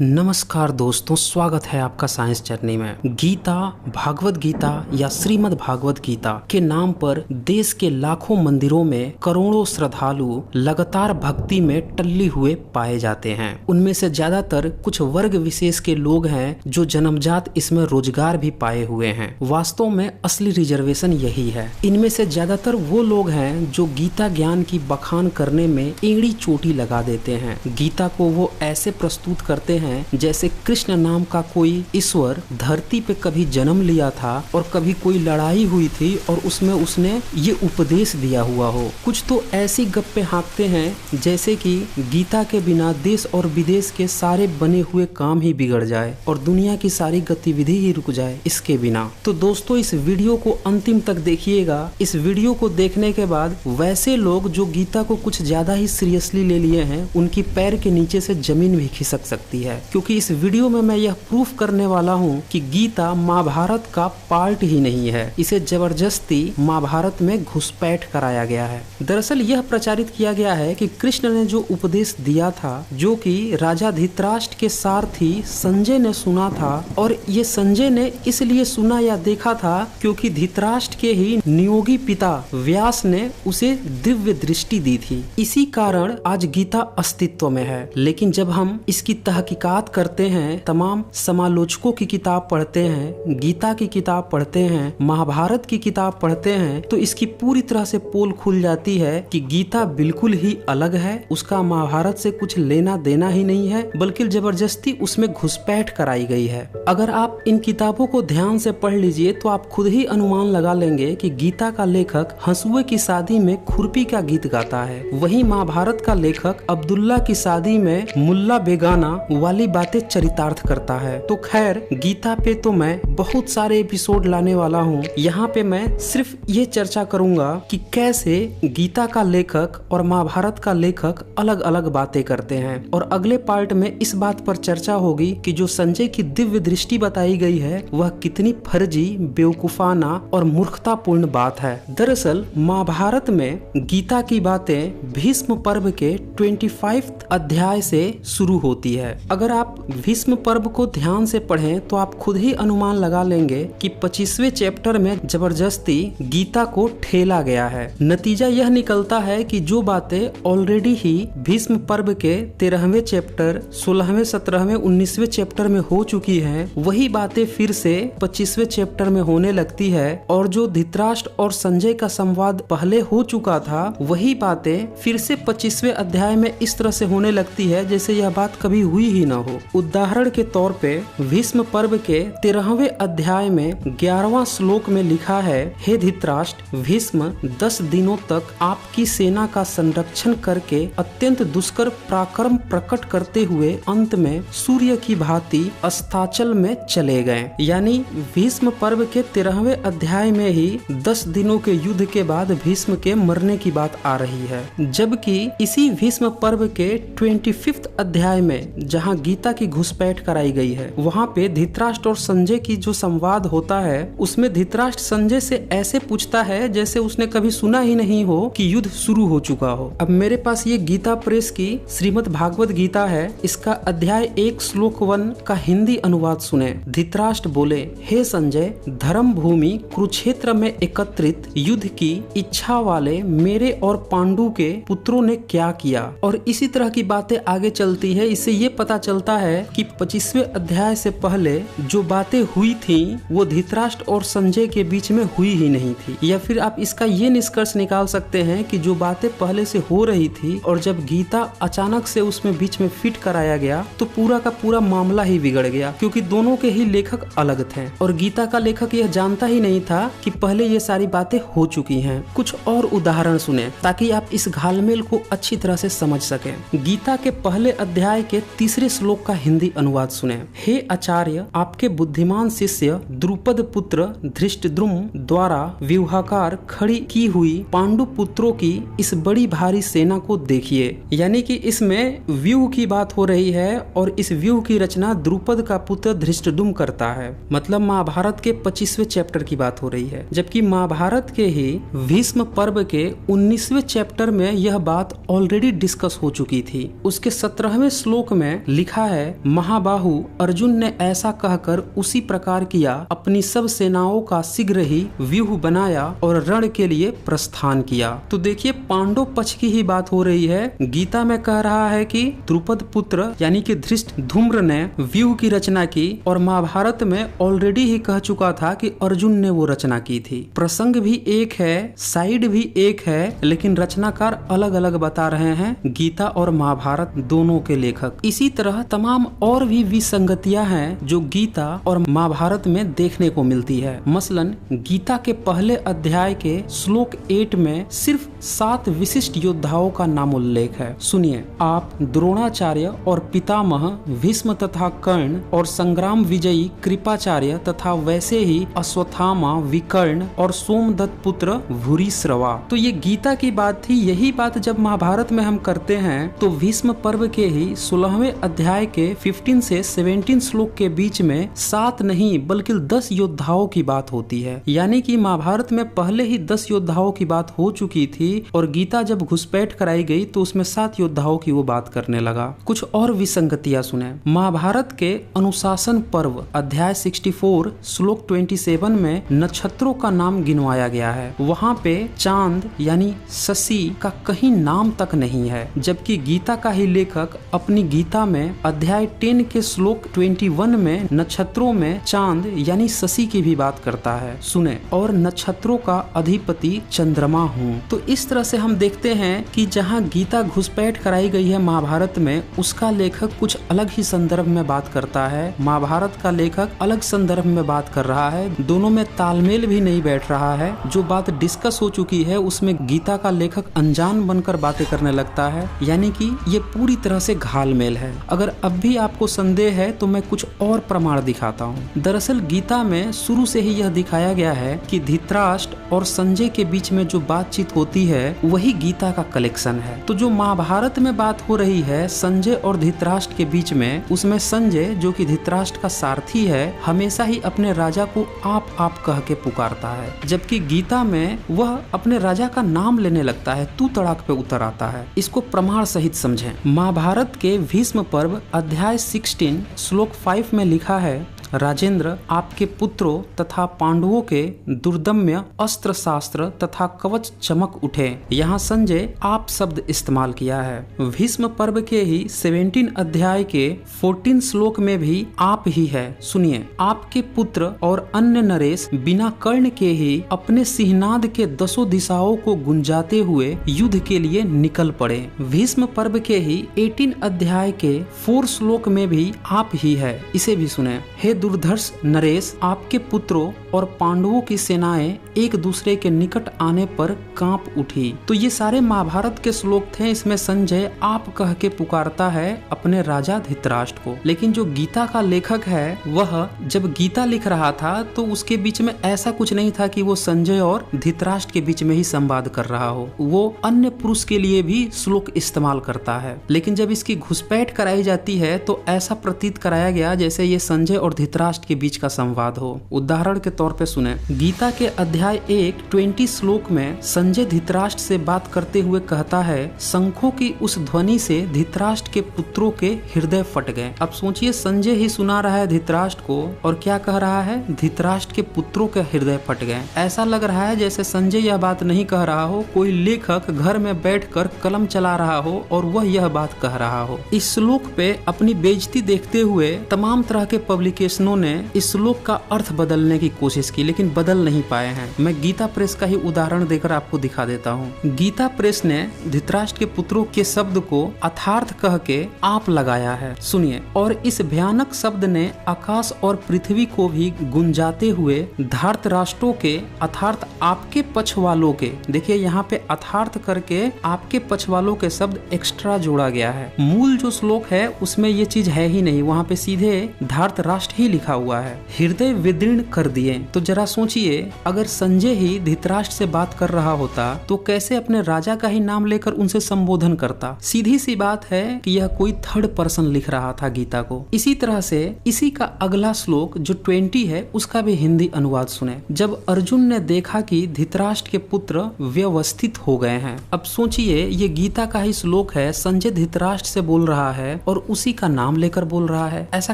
नमस्कार दोस्तों, स्वागत है आपका साइंस जर्नी में। गीता, भागवत गीता या श्रीमद् भागवत गीता के नाम पर देश के लाखों मंदिरों में करोड़ों श्रद्धालु लगातार भक्ति में टल्ली हुए पाए जाते हैं। उनमें से ज्यादातर कुछ वर्ग विशेष के लोग हैं जो जन्मजात इसमें रोजगार भी पाए हुए हैं। वास्तव में असली रिजर्वेशन यही है। इनमें से ज्यादातर वो लोग हैं जो गीता ज्ञान की बखान करने में एड़ी चोटी लगा देते हैं। गीता को वो ऐसे प्रस्तुत करते हैं जैसे कृष्ण नाम का कोई ईश्वर धरती पे कभी जन्म लिया था और कभी कोई लड़ाई हुई थी और उसमें उसने ये उपदेश दिया हुआ हो। कुछ तो ऐसी गप्पे हाँकते हैं जैसे कि गीता के बिना देश और विदेश के सारे बने हुए काम ही बिगड़ जाए और दुनिया की सारी गतिविधि ही रुक जाए इसके बिना। तो दोस्तों, इस वीडियो को अंतिम तक देखिएगा। इस वीडियो को देखने के बाद वैसे लोग जो गीता को कुछ ज्यादा ही सीरियसली ले लिए हैं, उनकी पैर के नीचे से जमीन भी खिसक सकती है, क्योंकि इस वीडियो में मैं यह प्रूफ करने वाला हूँ कि गीता महाभारत का पार्ट ही नहीं है। इसे जबरदस्ती महाभारत में घुसपैठ कराया गया है। दरअसल यह प्रचारित किया गया है कि कृष्ण ने जो उपदेश दिया था, जो कि राजा धृतराष्ट्र के सारथी संजय ने सुना था, और ये संजय ने इसलिए सुना या देखा था क्योंकि धृतराष्ट्र के ही नियोगी पिता व्यास ने उसे दिव्य दृष्टि दी थी। इसी कारण आज गीता अस्तित्व में है। लेकिन जब हम इसकी तहकीकात करते हैं, तमाम समालोचकों की किताब पढ़ते हैं, गीता की किताब पढ़ते हैं, महाभारत की किताब पढ़ते हैं, तो इसकी पूरी तरह से पोल खुल जाती है कि गीता बिल्कुल ही अलग है। उसका महाभारत से कुछ लेना देना ही नहीं है, बल्कि जबरदस्ती उसमें घुसपैठ कराई गई है। अगर आप इन किताबों को ध्यान से पढ़ लीजिए तो आप खुद ही अनुमान लगा लेंगे कि गीता का लेखक हंसुए की शादी में खुरपी का गीत गाता है, वहीं महाभारत का लेखक अब्दुल्ला की शादी में मुल्ला बेगाना वाली बातें चरितार्थ करता है। तो खैर, गीता पे तो मैं बहुत सारे एपिसोड लाने वाला हूँ। यहाँ पे मैं सिर्फ ये चर्चा करूंगा कि कैसे गीता का लेखक और महाभारत का लेखक अलग अलग बातें करते हैं, और अगले पार्ट में इस बात पर चर्चा होगी कि जो संजय की दिव्य दृष्टि बताई गई है वह कितनी फर्जी, बेवकूफाना और मूर्खतापूर्ण बात है। दरअसल महाभारत में गीता की बातें भीष्म पर्व के 25 अध्याय से शुरू होती है। अगर आप भीष्म पर्व को ध्यान से पढ़ें तो आप खुद ही अनुमान लगा लेंगे कि 25वें चैप्टर में जबरदस्ती गीता को ठेला गया है। नतीजा यह निकलता है कि जो बातें ऑलरेडी ही भीष्म पर्व के 13वें चैप्टर, 16वें, 17वें, 19वें चैप्टर में हो चुकी हैं, वही बातें फिर से 25वें चैप्टर में होने लगती है। और जो धृतराष्ट्र और संजय का संवाद पहले हो चुका था, वही बातें फिर से 25वें अध्याय में इस तरह से होने लगती है जैसे यह बात कभी हुई ही न हो। उदाहरण के तौर पे भीष्म पर्व के 13वें अध्याय में 11वां श्लोक में लिखा है, हे धृतराष्ट्र, भीष्म 10 दिनों तक आपकी सेना का संरक्षण करके अत्यंत दुष्कर पराक्रम प्रकट करते हुए अंत में सूर्य की भांति अस्ताचल में चले गए। यानी भीष्म पर्व के 13वें अध्याय में ही 10 दिनों के युद्ध के बाद भीष्म के मरने की बात आ रही है। जबकि इसी भीष्म पर्व के 25th अध्याय में जहाँ गीता की घुसपैठ कराई गई है, वहाँ पे धृतराष्ट्र और संजय की जो संवाद होता है, उसमें धृतराष्ट्र संजय से ऐसे पूछता है जैसे उसने कभी सुना ही नहीं हो कि युद्ध शुरू हो चुका हो। अब मेरे पास ये गीता प्रेस की श्रीमद् भागवत गीता है। इसका अध्याय 1 श्लोक 1 का हिंदी अनुवाद सुने। धृतराष्ट्र बोले, हे संजय, धर्म भूमि कुरुक्षेत्र में एकत्रित युद्ध की इच्छा वाले मेरे और पांडु के पुत्रों ने क्या किया। और इसी तरह की बातें आगे चलती है। इससे ये पता चलता है कि 25वें अध्याय से पहले जो बातें हुई थी वो धृतराष्ट्र और संजय के बीच में हुई ही नहीं थी। या फिर आप इसका ये निष्कर्ष निकाल सकते हैं कि जो बातें पहले से हो रही थी और जब गीता अचानक से उसमें बीच में फिट कराया गया तो पूरा का पूरा मामला ही बिगड़ गया, क्योंकि दोनों के ही लेखक अलग थे और गीता का लेखक यह जानता ही नहीं था कि पहले ये सारी बातें हो चुकी हैं। कुछ और उदाहरण सुने ताकि आप इस घालमेल को अच्छी तरह से समझ सकें। गीता के पहले अध्याय के 3 श्लोक का हिंदी अनुवाद सुने। हे आचार्य, आपके बुद्धिमान शिष्य द्रुपद पुत्र धृष्टद्युम्न द्वारा व्यूहाकार खड़ी की हुई पांडु पुत्रों की इस बड़ी भारी सेना को देखिए। यानी कि इसमें व्यूह की बात हो रही है और इस व्यूह की रचना द्रुपद का पुत्र धृष्टद्युम्न करता है। मतलब महाभारत के 25वें चैप्टर की बात हो रही है, जबकि महाभारत के ही भीष्म पर्व के 19वें चैप्टर में यह बात ऑलरेडी डिस्कस हो चुकी थी। उसके 17वें श्लोक में लिखा लिखा है, महाबाहु अर्जुन ने ऐसा कहकर उसी प्रकार किया, अपनी सब सेनाओं का शीघ्र ही व्यूह बनाया और रण के लिए प्रस्थान किया। तो देखिए पांडव पक्ष की ही बात हो रही है। गीता में कह रहा है कि द्रुपद पुत्र यानी कि धृष्टद्युम्न ने व्यूह की रचना की, और महाभारत में ऑलरेडी ही कह चुका था कि अर्जुन ने वो रचना की थी। प्रसंग भी एक है, साइड भी एक है, लेकिन रचनाकार अलग अलग बता रहे हैं, गीता और महाभारत दोनों के लेखक। इसी तरह तमाम और भी विसंगतियां हैं जो गीता और महाभारत में देखने को मिलती है। मसलन गीता के पहले अध्याय के श्लोक 8 में सिर्फ 7 विशिष्ट योद्धाओं का नाम उल्लेख है। सुनिए, आप द्रोणाचार्य और पितामह भीष्म तथा कर्ण और संग्राम विजयी कृपाचार्य तथा वैसे ही अश्वत्थामा, विकर्ण और सोमदत्त पुत्र भूरिश्रवा। तो ये गीता की बात थी। यही बात जब महाभारत में हम करते हैं तो भीष्म पर्व के ही 16वें अध्याय के 15 से 17 श्लोक के बीच में 7 नहीं बल्कि 10 योद्धाओं की बात होती है। यानी कि महाभारत में पहले ही 10 योद्धाओं की बात हो चुकी थी और गीता जब घुसपैठ कराई गई तो उसमें 7 योद्धाओं की वो बात करने लगा। कुछ और विसंगतियां सुने। महाभारत के अनुशासन पर्व अध्याय 64 श्लोक 27 में नक्षत्रों का नाम गिनवाया गया है। वहाँ पे चांद यानी शशि का कहीं नाम तक नहीं है, जबकि गीता का ही लेखक अपनी गीता में अध्याय 10 के श्लोक 21 में नक्षत्रों में चांद यानी शशि की भी बात करता है। सुने, और नक्षत्रों का अधिपति चंद्रमा हूँ। तो इस तरह से हम देखते हैं कि जहाँ गीता घुसपैठ कराई गई है महाभारत में, उसका लेखक कुछ अलग ही संदर्भ में बात करता है, महाभारत का लेखक अलग संदर्भ में बात कर रहा है। दोनों में तालमेल भी नहीं बैठ रहा है। जो बात डिस्कस हो चुकी है उसमें गीता का लेखक अनजान बनकर बातें करने लगता है, यानी कि ये पूरी तरह से घालमेल है। अगर अब भी आपको संदेह है तो मैं कुछ और प्रमाण दिखाता हूँ। दरअसल गीता में शुरू से ही यह दिखाया गया है कि धृतराष्ट्र और संजय के बीच में जो बातचीत होती है वही गीता का कलेक्शन है। तो जो महाभारत में बात हो रही है संजय और धृतराष्ट्र के बीच में, उसमें संजय जो कि धृतराष्ट्र का सारथी है हमेशा ही अपने राजा को आप कह के पुकारता है, जबकि गीता में वह अपने राजा का नाम लेने लगता है, तू तड़ाक पे उतर आता है। इसको प्रमाण सहित समझें। महाभारत के भीष्म पर्व अध्याय 16 श्लोक 5 में लिखा है, राजेंद्र, आपके पुत्रों तथा पांडवों के दुर्दम्य अस्त्र शास्त्र तथा कवच चमक उठे। यहाँ संजय आप शब्द इस्तेमाल किया है। भीष्म पर्व के ही 17 अध्याय के 14 श्लोक में भी आप ही है। सुनिए, आपके पुत्र और अन्य नरेश बिना कर्ण के ही अपने सिंहनाद के 10 दिशाओं को गुंजाते हुए युद्ध के लिए निकल पड़े। भीष्म पर्व के ही 18 अध्याय के 4 श्लोक में भी आप ही है। इसे भी सुने। हे दुर्धर्ष नरेश, आपके पुत्रों और पांडवों की सेनाएं एक दूसरे के निकट आने पर कांप उठी। तो ये सारे महाभारत के श्लोक थे। इसमें संजय आप कह के पुकारता है अपने राजा धृतराष्ट्र को। लेकिन जो गीता का लेखक है वह जब गीता लिख रहा था तो उसके बीच में ऐसा कुछ नहीं था कि वो संजय और धृतराष्ट्र के बीच में ही संवाद कर रहा हो। वो अन्य पुरुष के लिए भी श्लोक इस्तेमाल करता है। लेकिन जब इसकी घुसपैठ कराई जाती है तो ऐसा प्रतीत कराया गया जैसे ये संजय और धृतराष्ट्र के बीच का संवाद हो। उदाहरण के तौर पे सुने, गीता के अध्याय 1 श्लोक में संजय धृतराष्ट्र से बात करते हुए कहता है, शंखों की उस ध्वनि से धृतराष्ट्र के पुत्रों के हृदय फट गए। अब सोचिए, संजय ही सुना रहा है धृतराष्ट्र को और क्या कह रहा है, धृतराष्ट्र के पुत्रों के हृदय फट गए। ऐसा लग रहा है जैसे संजय यह बात नहीं कह रहा हो, कोई लेखक घर में बैठकर कलम चला रहा हो और वह यह बात कह रहा हो। इस श्लोक पे अपनी बेइज्जती देखते हुए तमाम तरह के पब्लिकेशनों ने इस श्लोक का अर्थ बदलने की कोशिश की, लेकिन बदल नहीं पाए हैं। मैं गीता प्रेस का ही उदाहरण देकर आपको दिखा देता हूँ। गीता प्रेस ने धृतराष्ट्र के पुत्रों के शब्द को अर्थार्थ कह के आप लगाया है। सुनिए, और इस भयानक शब्द ने आकाश और पृथ्वी को भी गुंजाते हुए धृतराष्ट्रों के अर्थात आपके पक्ष वालों के, देखिए यहाँ पे अर्थार्थ करके आपके पक्ष वालों के शब्द एक्स्ट्रा जोड़ा गया है। मूल जो श्लोक है उसमें ये चीज है ही नहीं, वहाँ पे सीधे धृतराष्ट्र ही लिखा हुआ है, हृदय विदीर्ण कर दिए। तो जरा सोचिए, अगर संजय ही धृतराष्ट्र से बात कर रहा होता तो कैसे अपने राजा का ही नाम लेकर उनसे संबोधन करता। सीधी सी बात है कि यह कोई थर्ड पर्सन लिख रहा था गीता को। इसी तरह से इसी का अगला श्लोक जो 20 है उसका भी हिंदी अनुवाद सुने। जब अर्जुन ने देखा कि धृतराष्ट्र के पुत्र व्यवस्थित हो गए हैं। अब सोचिए, ये गीता का ही श्लोक है, संजय धृतराष्ट्र से बोल रहा है और उसी का नाम लेकर बोल रहा है। ऐसा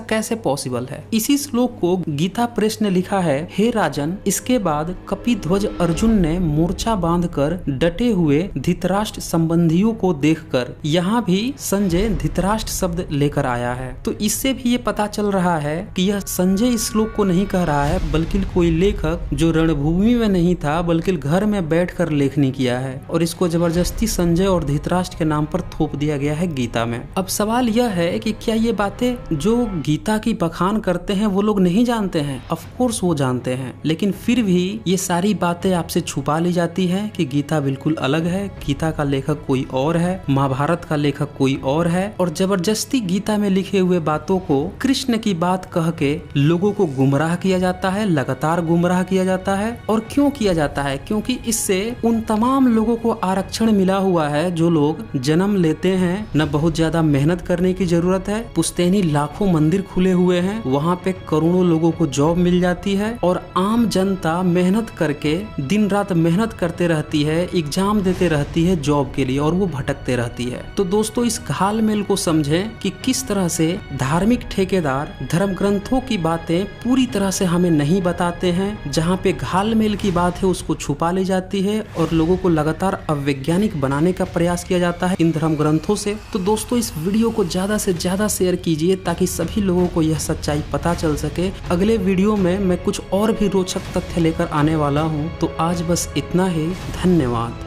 कैसे पॉसिबल है? इसी श्लोक को गीता प्रेस ने लिखा है, हे राजन, इसके बाद कपिध्वज अर्जुन ने मोर्चा बांधकर डटे हुए धृतराष्ट्र संबंधियों को देखकर यहाँ भी संजय धृतराष्ट्र शब्द लेकर आया है। तो इससे भी ये पता चल रहा है कि यह संजय इस श्लोक को नहीं कह रहा है, बल्कि कोई लेखक जो रणभूमि में नहीं था बल्कि घर में बैठकर लेखनी किया है और इसको जबरदस्ती संजय और धृतराष्ट्र के नाम पर थोप दिया गया है गीता में। अब सवाल यह है कि क्या ये बातें जो गीता की बखान करते हैं वो लोग नहीं जानते हैं? ऑफ कोर्स वो जानते हैं, लेकिन फिर भी ये सारी बातें आपसे छुपा ली जाती है कि गीता बिल्कुल अलग है, गीता का लेखक कोई और है, महाभारत का लेखक कोई और है, और जबरदस्ती गीता में लिखे हुए बातों को कृष्ण की बात कह के लोगों को गुमराह किया जाता है, लगातार गुमराह किया जाता है। और क्यों किया जाता है? क्योंकि इससे उन तमाम लोगों को आरक्षण मिला हुआ है जो लोग जन्म लेते हैं, न बहुत ज्यादा मेहनत करने की जरूरत है, पुश्तैनी लाखों मंदिर खुले हुए हैं, वहाँ पे करोड़ों लोगों को जॉब मिल जाती है और आम जनता मेहनत करके दिन रात मेहनत करते रहती है, एग्जाम देते रहती है जॉब के लिए और वो भटकते रहती है। तो दोस्तों, इस घालमेल को समझें कि किस तरह से धार्मिक ठेकेदार धर्म ग्रंथों की बातें पूरी तरह से हमें नहीं बताते हैं। जहाँ पे घालमेल की बात है उसको छुपा ली जाती है और लोगों को लगातार अवैज्ञानिक बनाने का प्रयास किया जाता है इन धर्म ग्रंथों से। तो दोस्तों, इस वीडियो को ज्यादा से ज्यादा शेयर कीजिए ताकि सभी लोगों को यह सच्चाई पता चल सके। अगले वीडियो में मैं कुछ और भी रोचक तथ्य लेकर आने वाला हूँ। तो आज बस इतना ही। धन्यवाद।